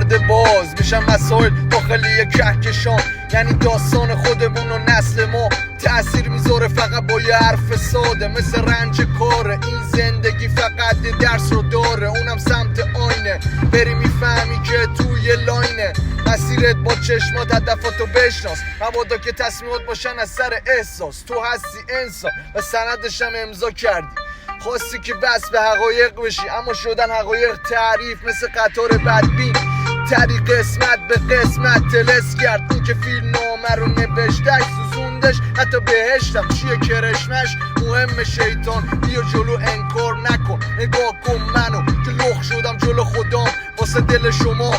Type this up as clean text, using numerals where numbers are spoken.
شده باز میشن مسائل داخلی کهکشان. یعنی داستان خودمون و نسل ما تأثیر میذاره فقط با یه حرف ساده، مثل رنج کاره. این زندگی فقط درس رو داره، اونم سمت آینه. بری میفهمی که توی لاینه مسیرت، با چشمات هدفاتو بشناس، مبادا که تصمیمات باشن از سر احساس. تو هستی انسان و سندشم امضا کردی، خواستی که بس به حقایق بشی اما شدن حقایق تعریف مثل قطار بدبین. طریق قسمت به قسمت تلس کرد، اون که فیلم نامه رو نوشتش سوزوندش حتی بهشتم. چیه کرشمش مهم شیطان، بیا جلو انکار نکن، نگاه کن منو که لخ شدم جلو خدام واسه دل شما.